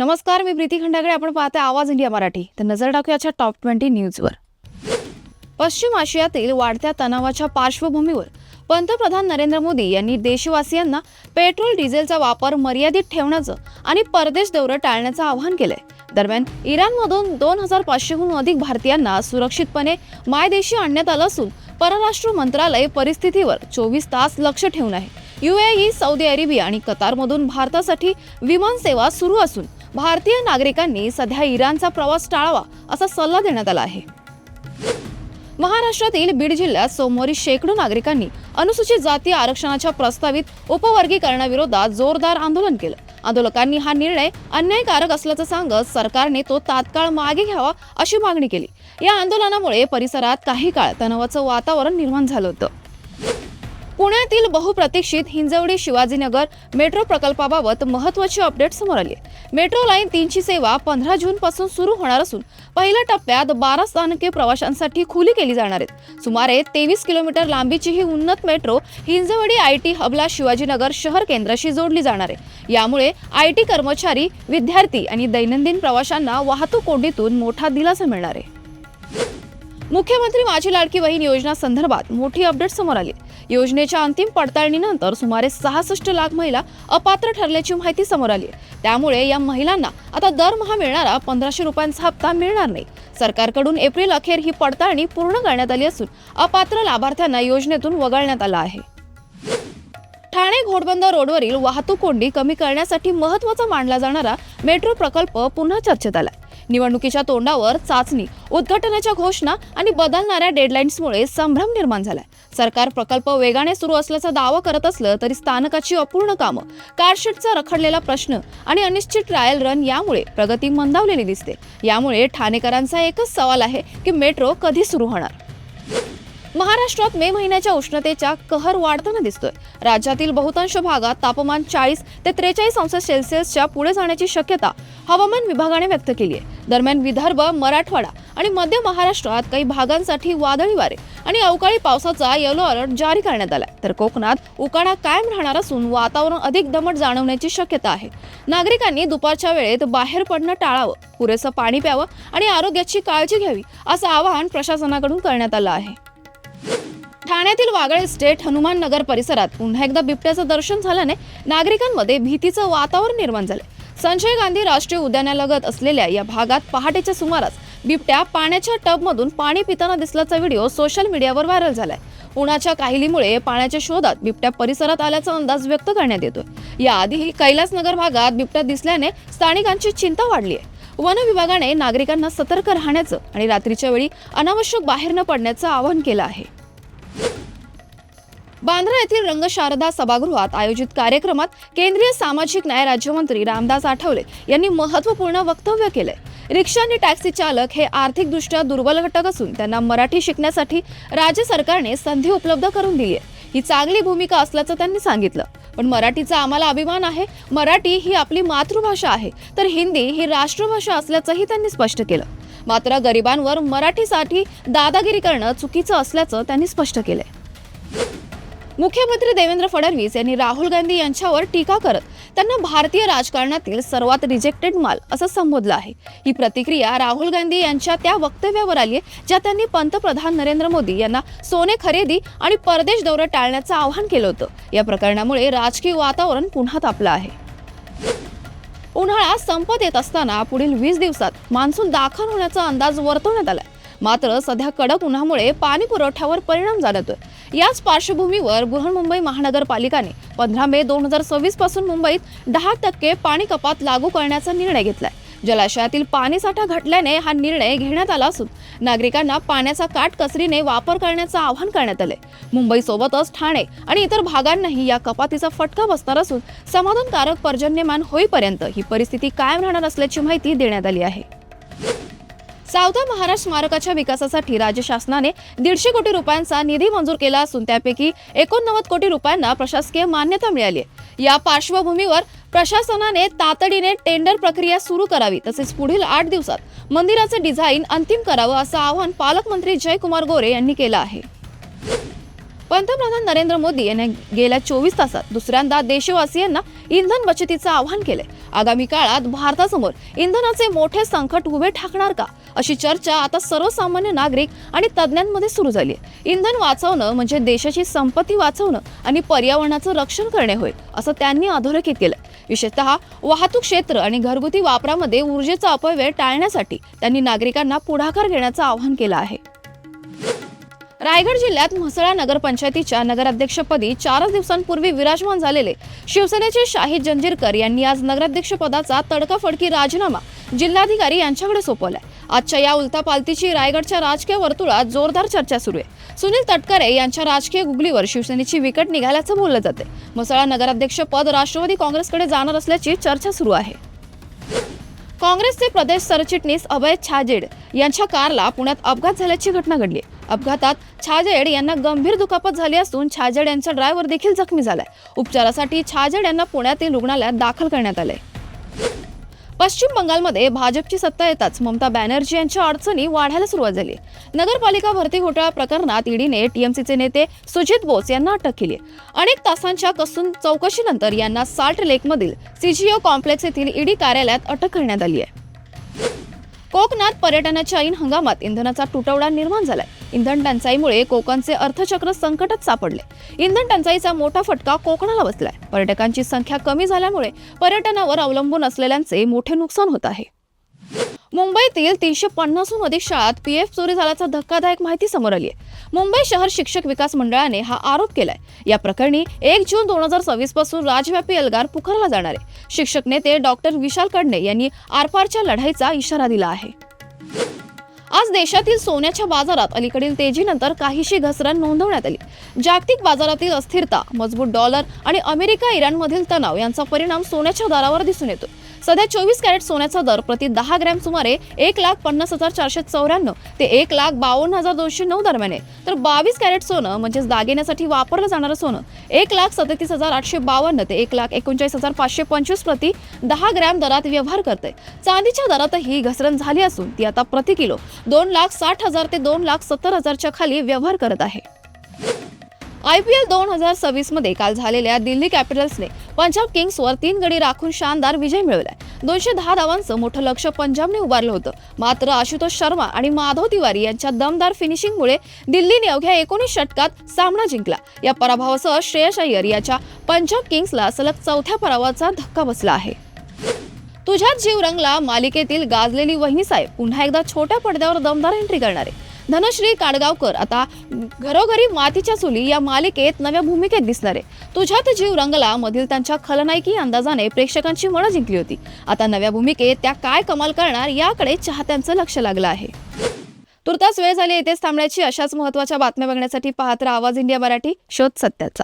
नमस्कार, मी प्रीती खंडागळे. आपण पाहते आवाज इंडिया मराठी. तर नजर टाकूयाच्या टॉप 20 न्यूजवर. पश्चिम आशियातील वाढत्या तणावाच्या पार्श्वभूमीवर पंतप्रधान नरेंद्र मोदी यांनी देशवासियांना पेट्रोल डिझेलचा वापर मर्यादित ठेवण्याचं आणि परदेश दौरे टाळण्याचं आवाहन केलंय. दरम्यान इराणमधून 2500हून अधिक भारतीयांना सुरक्षितपणे मायदेशी आणण्यात आलं असून परराष्ट्र मंत्रालय परिस्थितीवर 24 तास लक्ष ठेवून आहे. UAE, सौदी अरेबिया आणि कतारमधून भारतासाठी विमान सेवा सुरू असून भारतीय नागरिकांनी सध्या इराणचा प्रवास टाळावा असा सल्ला देण्यात आला आहे. महाराष्ट्रातील बीड जिल्ह्यात सोमवारी शेकडो नागरिकांनी अनुसूचित जाती आरक्षणाच्या प्रस्तावित उपवर्गीकरणाविरोधात जोरदार आंदोलन केलं. आंदोलकांनी हा निर्णय अन्यायकारक असल्याचं सांगत सरकारने तो तात्काळ मागे घ्यावा अशी मागणी केली. या आंदोलनामुळे परिसरात काही काळ तणावाचं वातावरण निर्माण झालं होतं. पुण्यातील बहुप्रतीक्षित हिंजवडी शिवाजीनगर मेट्रो प्रकल्पाबाबत महत्त्वाची अपडेट समोर आली आहे. मेट्रो लाईन 3 ची सेवा 15 जून पासून सुरू होणार असून पहिल्या टप्प्यात 12 स्थानके प्रवाशांसाठी खुली केली जाणार आहेत. सुमारे 23 किलोमीटर लांबीची ही उन्नत मेट्रो हिंजवडी IT हबला शिवाजीनगर शहर केंद्राशी जोडली जाणार आहे. यामुळे IT कर्मचारी, विद्यार्थी आणि दैनंदिन प्रवाशांना वाहतूक कोंडीतून मोठा दिलासा मिळणार आहे. मुख्यमंत्री माझी लाडकी बहीण योजना संदर्भात मोठी अपडेट समोर आली. योजनेच्या अंतिम पडताळणीनंतर सुमारे 66 लाख महिला अपात्र ठरल्याची माहिती समोर आली. त्यामुळे या महिलांना आता दरमहा मिळणारा 1500 रुपयांचा हप्ता मिळणार नाही. सरकारकडून एप्रिल अखेर ही पडताळणी पूर्ण करण्यात आली असून अपात्र लाभार्थ्यांना योजनेतून वगळण्यात आलं आहे. ठाणे घोडबंदर रोडवरील वाहतूक कोंडी कमी करण्यासाठी महत्त्वाचा मानला जाणारा मेट्रो प्रकल्प पुन्हा चर्चेत आला. निवडणुकीच्या तोंडावर चाचणी, उद्घाटनाच्या घोषणा आणि बदलणाऱ्या डेडलाईन्समुळे संभ्रम निर्माण झालाय. सरकार प्रकल्प वेगाने सुरू असल्याचा दावा करत असलं तरी स्थानकाची अपूर्ण कामं, कारशेडचा रखडलेला प्रश्न आणि अनिश्चित ट्रायल रन यामुळे प्रगती मंदावलेली दिसते. यामुळे ठाणेकरांचा एकच सवाल आहे की मेट्रो कधी सुरू होणार. महाराष्ट्रात मे महिन्याच्या उष्णतेचा कहर वाढताना दिसतोय. राज्यातील बहुतांश भागात तापमान 40 ते 43 अंश सेल्सिअसच्या पुढे जाण्याची शक्यता हवामान विभागाने व्यक्त केली आहे. दरम्यान विदर्भ, मराठवाडा आणि मध्य महाराष्ट्रात काही भागांसाठी वादळी वारे आणि अवकाळी पावसाचा येलो अलर्ट जारी करण्यात आलाय. तर कोकणात उकाडा कायम राहणार असून वातावरण अधिक दमट जाणवण्याची शक्यता आहे. नागरिकांनी दुपारच्या वेळेत बाहेर पडणं टाळावं, पुरेसं पाणी प्यावं आणि आरोग्याची काळजी घ्यावी असं आवाहन प्रशासनाकडून करण्यात आलं आहे. ठाण्यातील वागळे इस्टेट, हनुमान नगर परिसरात पुन्हा एकदा बिबट्याचं दर्शन झाल्याने नागरिकांमध्ये भीतीचं वातावरण निर्माण झालंय. संजय गांधी राष्ट्रीय उद्यानालगत असलेल्या या भागात पहाटेच्या सुमारास बिबट्या पाण्याच्या टबमधून पाणी पिताना दिसल्याचा व्हिडिओ सोशल मीडियावर व्हायरल झालाय. उन्हाच्या काहिलीमुळे पाण्याच्या शोधात बिबट्या परिसरात आल्याचा अंदाज व्यक्त करण्यात येतोय. याआधीही कैलासनगर भागात बिबट्या दिसल्याने स्थानिकांची चिंता वाढली आहे. वन विभागाने नागरिकांना सतर्क राहण्याचं आणि रात्रीच्या वेळी अनावश्यक बाहेर न पडण्याचं आवाहन केलं आहे. बांद्रा येथील रंगशारदा सभागृहात आयोजित कार्यक्रमात केंद्रीय सामाजिक न्याय राज्यमंत्री रामदास आठवले यांनी महत्त्वपूर्ण वक्तव्य केले. रिक्षा आणि टॅक्सी चालक हे आर्थिकदृष्ट्या दुर्बल घटक असून त्यांना मराठी शिकण्यासाठी राज्य सरकारने संधी उपलब्ध करून दिली आहे. ही चांगली भूमिका असल्याचं त्यांनी सांगितलं. पण मराठीचा आम्हाला अभिमान आहे. मराठी ही आपली मातृभाषा आहे, तर हिंदी ही राष्ट्रभाषा असल्याचंही त्यांनी स्पष्ट केलं. मात्र गरिबांवर मराठीसाठी दादागिरी करणं चुकीचं असल्याचं त्यांनी स्पष्ट केलंय. मुख्यमंत्री देवेंद्र फडणवीस यांनी राहुल गांधी यांच्यावर टीका करत त्यांना भारतीय राजकारणातील सर्वात रिजेक्टेड माल असं संबोधलं आहे. ही प्रतिक्रिया राहुल गांधी यांच्या त्या वक्तव्यावर आली आहे ज्यात त्यांनी पंतप्रधान नरेंद्र मोदी यांना सोने खरेदी आणि परदेश दौरे टाळण्याचं आवाहन केलं होतं. या प्रकरणामुळे राजकीय वातावरण पुन्हा तापलं आहे. उन्हाळा संपत येत असताना पुढील 20 दिवसात मान्सून दाखल होण्याचा अंदाज वर्तवण्यात आलाय. मात्र सध्या कडक उन्हामुळे पाणी पुरवठ्यावर परिणाम जाणवतोय. याच पार्श्वभूमीवर बृहन्मुंबई महानगरपालिकेने 15 मे 2026 पासून मुंबईत 10% पाणी कपात लागू करण्याचा निर्णय घेतलाय. जलाशयातील पाणीसाठा घटल्याने हा निर्णय घेण्यात आला असून नागरिकांना पाण्याचा काटकसरीने वापर करण्याचं आवाहन करण्यात आलंय. मुंबईसोबतच ठाणे आणि इतर भागांनाही या कपातीचा फटका बसणार असून समाधानकारक पर्जन्यमान होईपर्यंत ही परिस्थिती कायम राहणार असल्याची माहिती देण्यात आली आहे. सावता महाराज स्मारकाच्या विकासासाठी राज्य शासनाने 150 कोटी रुपयांचा निधी मंजूर केला असून त्यापैकी 89 कोटी रुपयांना प्रशासकीय मान्यता मिळाली आहे. या पार्श्वभूमीवर प्रशासनाने तातडीने टेंडर प्रक्रिया सुरू करावी तसेच पुढील 8 दिवसात मंदिराचे डिझाईन अंतिम करावं असं आवाहन पालकमंत्री जयकुमार गोरे यांनी केलं आहे. पंतप्रधान नरेंद्र मोदी यांनी गेल्या 24 तासात दुसऱ्यांदा देशवासियांना इंधन बचतीचं आवाहन केले. आगामी काळात भारतासमोर इंधनाचे मोठे संकट उभे ठाकणार का, अशी चर्चा आता सर्वसामान्य नागरिक आणि तज्ज्ञांमध्ये सुरू झाली आहे. इंधन वाचवणं म्हणजे देशाची संपत्ती वाचवणं आणि पर्यावरणाचं रक्षण करणे होय, असं त्यांनी अधोरेखित केलं. विशेषतः वाहतूक क्षेत्र आणि घरगुती वापरामध्ये ऊर्जेचा अपव्यय टाळण्यासाठी त्यांनी नागरिकांना पुढाकार घेण्याचं आवाहन केलं आहे. रायगड जिल्ह्यात म्हसळा नगरपंचायतीच्या नगराध्यक्षपदी 4 दिवसांपूर्वी विराजमान झालेले शिवसेनेचे शाहीद जंजीरकर यांनी आज नगराध्यक्षपदाचा तडकाफडकी राजीनामा जिल्हाधिकारी यांच्याकडे सोपवलाय. आजच्या या उलथापालथीची रायगडच्या राजकीय वर्तुळात जोरदार चर्चा सुरू आहे. सुनील तटकरे यांच्या राजकीय गुगलीवर शिवसेनेची विकट निघाल्याचं बोललं जाते. म्हसळा नगराध्यक्षपद राष्ट्रवादी काँग्रेसकडे जाणार असल्याची चर्चा सुरू आहे. काँग्रेसचे प्रदेश सरचिटणीस अभय छाजेड यांच्या कारला पुण्यात अपघात झाल्याची घटना घडली. अपघातात छाजेड यांना गंभीर दुखापत झाली असून छाजेड यांचा ड्रायव्हर देखील जखमी झालाय. उपचारासाठी छाजेड यांना पुण्यातील रुग्णालयात दाखल करण्यात आले. पश्चिम बंगालमध्ये भाजपची सत्ता येताच ममता बॅनर्जी यांच्या अडचणी वाढायला सुरुवात झाली. नगरपालिका भरती घोटाळा प्रकरणात ईडीने टीएमसीचे नेते सुजित बोस यांना अटक केली. अनेक तासांच्या कसून चौकशीनंतर यांना साल्ट लेकमधील सीजीओ कॉम्प्लेक्स येथील ईडी कार्यालयात अटक करण्यात आली आहे. कोकणात पर्यटनाच्या ऐन हंगामात इंधनाचा तुटवडा निर्माण झालाय. इंधन टंचाईमुळे कोकणचे अर्थचक्र संकटात सापडले. इंधन टंचाईचा मोठा फटका कोकणाला बसलाय. पर्यटकांची संख्या कमी झाल्यामुळे पर्यटनावर अवलंबून असलेल्यांचे मोठे नुकसान होत आहे. मुंबईतील 350हून अधिक शाळांत पीएफ चोरी झाल्याचा धक्कादायक माहिती समोर आली आहे. मुंबई शहर शिक्षक विकास मंडळाने हा आरोप केलाय. या प्रकरणी 1 जून 2026 पासून राज्यव्यापी एल्गार पुकारला जाणार आहे. शिक्षक नेते डॉक्टर विशाल कडणे यांनी आरपारच्या लढाईचा इशारा दिला आहे. आज देशातील सोन्याच्या बाजारात अलीकडील तेजीनंतर काहीशी घसरण नोंदवण्यात आली. जागतिक बाजारातील अस्थिरता, मजबूत डॉलर आणि अमेरिका इराणमधील तणाव यांचा परिणाम सोन्याच्या दरावर दिसून येतो. सध्या 24 कॅरेट सोन्याचा दर प्रति 10 ग्रॅम सुमारे 1,50,494 ते 1,52,209 दरम्यान आहे. तर 22 कॅरेट सोनं म्हणजेच दागिन्यासाठी वापरलं जाणारं सोनं 1,37,852 ते 1,39,525 प्रति 10 ग्रॅम दरात व्यवहार करते. चांदीच्या दरातही घसरण झाली असून ती आता प्रति किलो 2,60,000 ते 2,70,000च्या खाली व्यवहार करत आहे. IPL 2026 मध्ये काल झालेल्या दिल्ली कॅपिटल्सने पंजाब किंग्सवर 3 गडी राखून शानदार विजय मिळवलाय. 210 धावांचं मोठं लक्ष्य पंजाबने उभारलं होतं. मात्र आशुतोष शर्मा आणि माधव तिवारी यांच्या दमदार फिनिशिंगमुळे दिल्लीने अवघ्या 19 षटकात सामना जिंकला. या पराभवासह श्रेयस अय्यर याच्या पंजाब किंग्सला सलग 4थ्या पराभवाचा धक्का बसला आहे. तुझ्यात जीव रंगला मालिकेतील गाजलेली वहिनीसाहेब पुन्हा एकदा छोट्या पडद्यावर दमदार एंट्री करणार आहे. धनश्री काडगावकर आता घरोघरी मातीच्या चुली या मालिकेत नव्या भूमिकेत दिसणार आहे. तुझ्यात जीव रंगला मधील त्यांच्या खलनायकी अंदाजाने प्रेक्षकांची मनं जिंकली होती. आता नव्या भूमिकेत त्या काय कमाल करणार याकडे चाहत्यांचं लक्ष लागलं आहे. तुर्तास वेळ झाली इथेच थांबण्याची. अशाच महत्त्वाच्या बातम्या बघण्यासाठी पाहत राहा आवाज इंडिया मराठी, शोध सत्याचा.